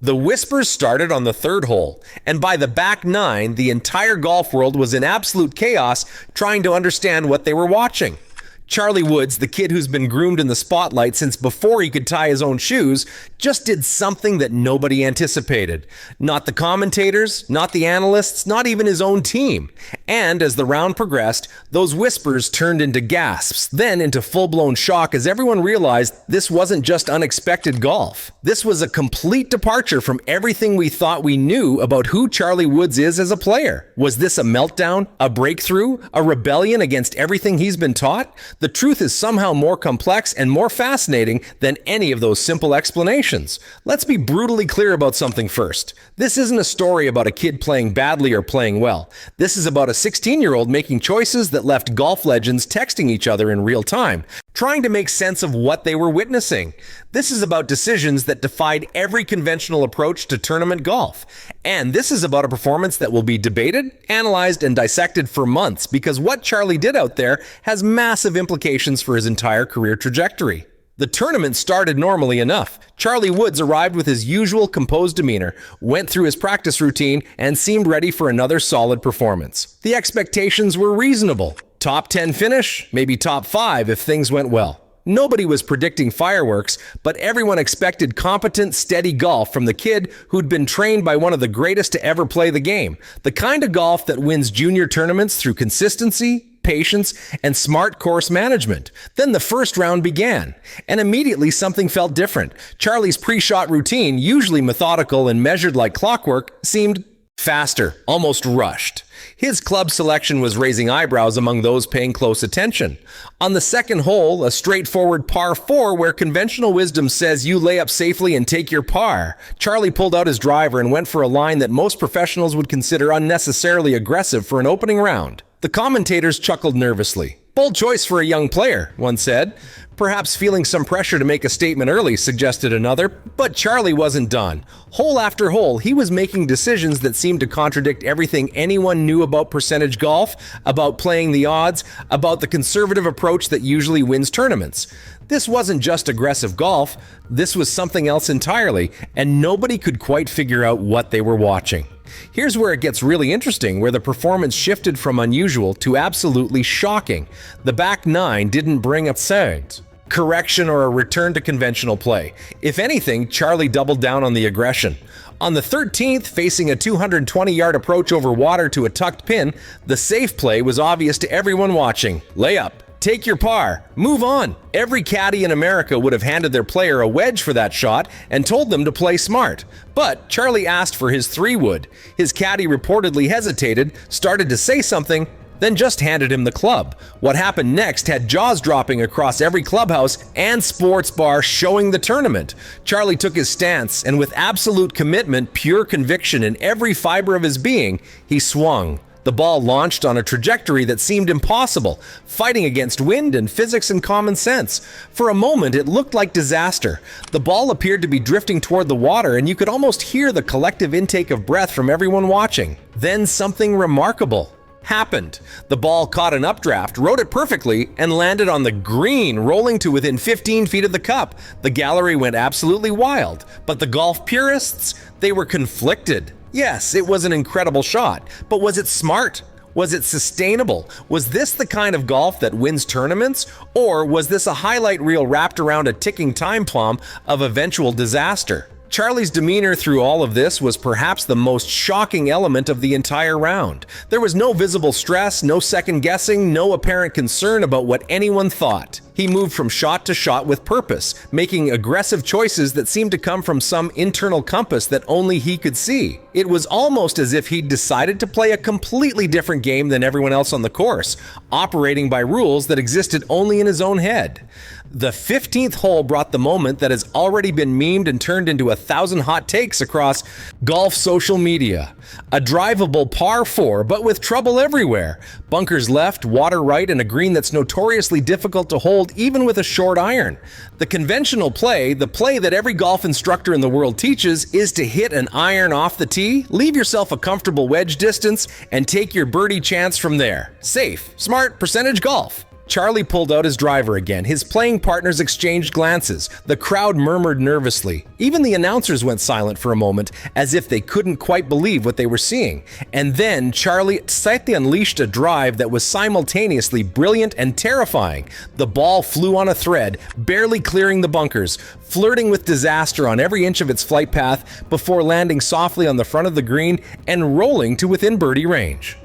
The whispers started on the third hole, and by the back nine, the entire golf world was in absolute chaos trying to understand what they were watching. Charlie Woods, the kid who's been groomed in the spotlight since before he could tie his own shoes, just did something that nobody anticipated. Not the commentators, not the analysts, not even his own team. And as the round progressed, those whispers turned into gasps, then into full-blown shock as everyone realized this wasn't just unexpected golf. This was a complete departure from everything we thought we knew about who Charlie Woods is as a player. Was this a meltdown, a breakthrough, a rebellion against everything he's been taught? The truth is somehow more complex and more fascinating than any of those simple explanations. Let's be brutally clear about something first. This isn't a story about a kid playing badly or playing well. This is about a 16-year-old making choices that left golf legends texting each other in real time, trying to make sense of what they were witnessing. This is about decisions that defied every conventional approach to tournament golf. And this is about a performance that will be debated, analyzed, and dissected for months because what Charlie did out there has massive implications for his entire career trajectory. The tournament started normally enough. Charlie Woods arrived with his usual composed demeanor, went through his practice routine, and seemed ready for another solid performance. The expectations were reasonable. Top 10 finish, maybe top 5 if things went well. Nobody was predicting fireworks, but everyone expected competent, steady golf from the kid who'd been trained by one of the greatest to ever play the game. The kind of golf that wins junior tournaments through consistency, patience, and smart course management. Then the first round began, and immediately something felt different. Charlie's pre-shot routine, usually methodical and measured like clockwork, seemed faster, almost rushed. His club selection was raising eyebrows among those paying close attention. On the second hole, a straightforward par 4 where conventional wisdom says you lay up safely and take your par, Charlie pulled out his driver and went for a line that most professionals would consider unnecessarily aggressive for an opening round. The commentators chuckled nervously. Bold choice for a young player, one said. Perhaps feeling some pressure to make a statement early, suggested another. But Charlie wasn't done. Hole after hole, he was making decisions that seemed to contradict everything anyone knew about percentage golf, about playing the odds, about the conservative approach that usually wins tournaments. This wasn't just aggressive golf, this was something else entirely, and nobody could quite figure out what they were watching. Here's where it gets really interesting, where the performance shifted from unusual to absolutely shocking. The back nine didn't bring a sound, correction, or a return to conventional play. If anything, Charlie doubled down on the aggression. On the 13th, facing a 220-yard approach over water to a tucked pin, the safe play was obvious to everyone watching. Layup. Take your par. Move on. Every caddy in America would have handed their player a wedge for that shot and told them to play smart. But Charlie asked for his 3-wood. His caddy reportedly hesitated, started to say something, then just handed him the club. What happened next had jaws dropping across every clubhouse and sports bar showing the tournament. Charlie took his stance, and with absolute commitment, pure conviction in every fiber of his being, he swung. The ball launched on a trajectory that seemed impossible, fighting against wind and physics and common sense. For a moment, it looked like disaster. The ball appeared to be drifting toward the water, and you could almost hear the collective intake of breath from everyone watching. Then something remarkable happened. The ball caught an updraft, rode it perfectly, and landed on the green, rolling to within 15 feet of the cup. The gallery went absolutely wild, but the golf purists, they were conflicted. Yes, it was an incredible shot, but was it smart? Was it sustainable? Was this the kind of golf that wins tournaments? Or was this a highlight reel wrapped around a ticking time bomb of eventual disaster? Charlie's demeanor through all of this was perhaps the most shocking element of the entire round. There was no visible stress, no second guessing, no apparent concern about what anyone thought. He moved from shot to shot with purpose, making aggressive choices that seemed to come from some internal compass that only he could see. It was almost as if he'd decided to play a completely different game than everyone else on the course, operating by rules that existed only in his own head. The 15th hole brought the moment that has already been memed and turned into 1,000 hot takes across golf social media. A drivable par 4, but with trouble everywhere. Bunkers left, water right, and a green that's notoriously difficult to hold even with a short iron. The conventional play, the play that every golf instructor in the world teaches, is to hit an iron off the tee, leave yourself a comfortable wedge distance, and take your birdie chance from there. Safe, smart, percentage golf. Charlie pulled out his driver again. His playing partners exchanged glances. The crowd murmured nervously. Even the announcers went silent for a moment, as if they couldn't quite believe what they were seeing. And then Charlie slightly unleashed a drive that was simultaneously brilliant and terrifying. The ball flew on a thread, barely clearing the bunkers, flirting with disaster on every inch of its flight path before landing softly on the front of the green and rolling to within birdie range.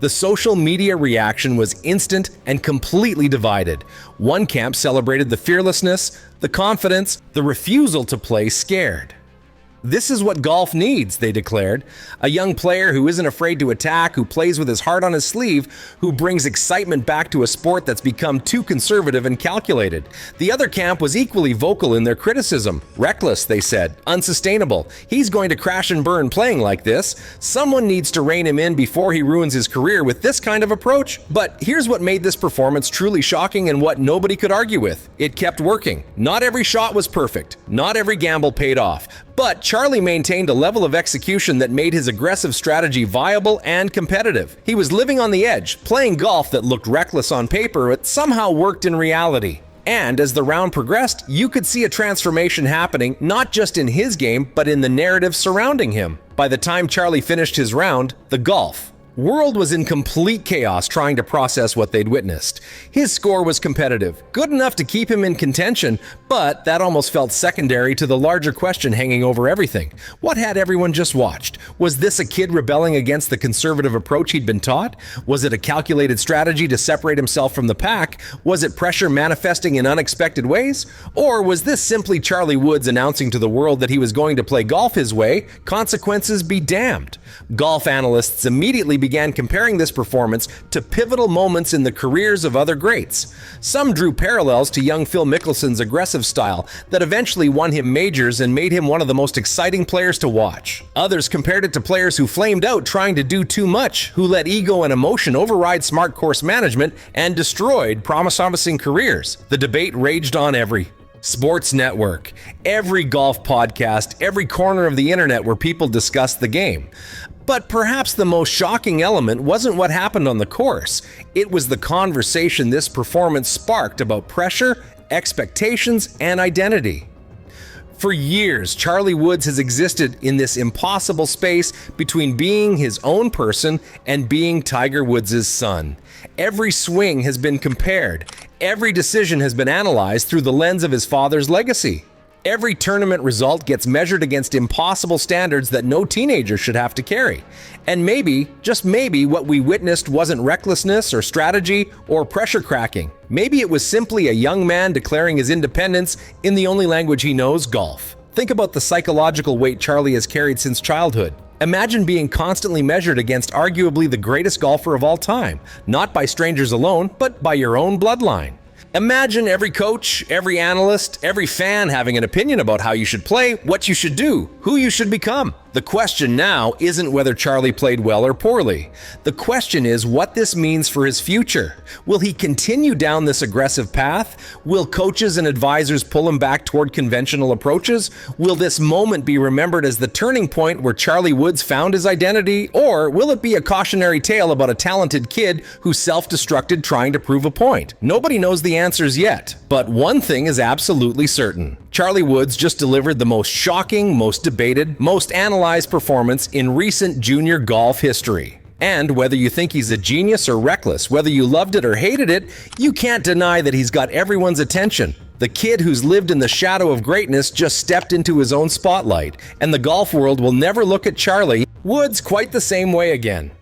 The social media reaction was instant and completely divided. One camp celebrated the fearlessness, the confidence, the refusal to play scared. "This is what golf needs," they declared. "A young player who isn't afraid to attack, who plays with his heart on his sleeve, who brings excitement back to a sport that's become too conservative and calculated." The other camp was equally vocal in their criticism. "Reckless," they said. "Unsustainable. He's going to crash and burn playing like this. Someone needs to rein him in before he ruins his career with this kind of approach." But here's what made this performance truly shocking and what nobody could argue with. It kept working. Not every shot was perfect. Not every gamble paid off. But Charlie maintained a level of execution that made his aggressive strategy viable and competitive. He was living on the edge, playing golf that looked reckless on paper but somehow worked in reality. And as the round progressed, you could see a transformation happening not just in his game, but in the narrative surrounding him. By the time Charlie finished his round, the golf world was in complete chaos trying to process what they'd witnessed. His score was competitive, good enough to keep him in contention, but that almost felt secondary to the larger question hanging over everything. What had everyone just watched? Was this a kid rebelling against the conservative approach he'd been taught? Was it a calculated strategy to separate himself from the pack? Was it pressure manifesting in unexpected ways? Or was this simply Charlie Woods announcing to the world that he was going to play golf his way, consequences be damned? Golf analysts immediately began comparing this performance to pivotal moments in the careers of other greats. Some drew parallels to young Phil Mickelson's aggressive style that eventually won him majors and made him one of the most exciting players to watch. Others compared it to players who flamed out trying to do too much, who let ego and emotion override smart course management and destroyed promising careers. The debate raged on every sports network, every golf podcast, every corner of the internet where people discussed the game. But perhaps the most shocking element wasn't what happened on the course. It was the conversation this performance sparked about pressure, expectations, and identity. For years, Charlie Woods has existed in this impossible space between being his own person and being Tiger Woods' son. Every swing has been compared. Every decision has been analyzed through the lens of his father's legacy. Every tournament result gets measured against impossible standards that no teenager should have to carry. And maybe, just maybe, what we witnessed wasn't recklessness or strategy or pressure cracking. Maybe it was simply a young man declaring his independence in the only language he knows, golf. Think about the psychological weight Charlie has carried since childhood. Imagine being constantly measured against arguably the greatest golfer of all time, not by strangers alone, but by your own bloodline. Imagine every coach, every analyst, every fan having an opinion about how you should play, what you should do, who you should become. The question now isn't whether Charlie played well or poorly. The question is what this means for his future. Will he continue down this aggressive path? Will coaches and advisors pull him back toward conventional approaches? Will this moment be remembered as the turning point where Charlie Woods found his identity? Or will it be a cautionary tale about a talented kid who self-destructed trying to prove a point? Nobody knows the answers yet, but one thing is absolutely certain. Charlie Woods just delivered the most shocking, most debated, most analyzed performance in recent junior golf history. And whether you think he's a genius or reckless, whether you loved it or hated it, you can't deny that he's got everyone's attention. The kid who's lived in the shadow of greatness just stepped into his own spotlight, and the golf world will never look at Charlie Woods quite the same way again.